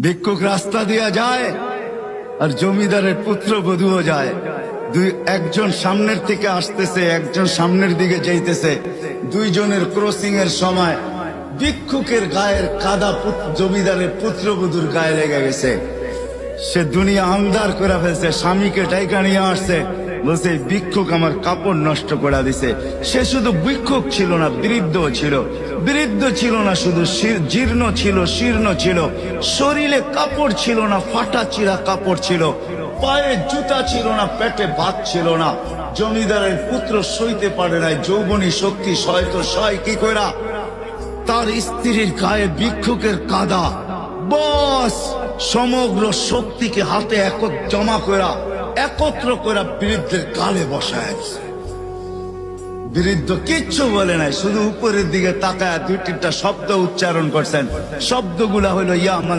ভিক্ষুক রাস্তা দিয়া যায় আর জমিদারের পুত্রবধূও যায়। একজন সামনের থেকে আসতেছে, একজন সামনের দিকে যাইতেছে। দুইজনের ক্রসিং এর সময় ভিক্ষুকের গায়ের কাদা জমিদারের পুত্রবধূর গায়ে লেগে গেছে। সে দুনিয়া আন্দার করে ফেলছে, স্বামীকে টাইকা নিয়ে আসছে, বলছে ভিক্ষুক আমার কাপড় নষ্ট করে দিছে। সে শুধু ভিক্ষুক ছিল না, বৃদ্ধ ছিল। বৃদ্ধ ছিল না শুধু, জীর্ণ ছিল, শীর্ণ ছিল। শরীরে কাপড় ছিল না, ফাটা চিরা কাপড় ছিল। পায়ে জুতা ছিল না, পেটে ভাত ছিল না। জমিদারের পুত্র সইতে পারে নাই, যৌবনী শক্তি সয়তো সয় কি কইরা তার স্ত্রীর গায়ে ভিক্ষুকের কাদা। বস সমগ্র শক্তিকে হাতে একত্র করা বৃদ্ধের গালে বসায়। বৃদ্ধ কিচ্ছু বলে নাই, শুধু উপরের দিকে তাকায় দুই তিনটা শব্দ উচ্চারণ করছেন। শব্দগুলা হলো ইয়া আল্লাহ।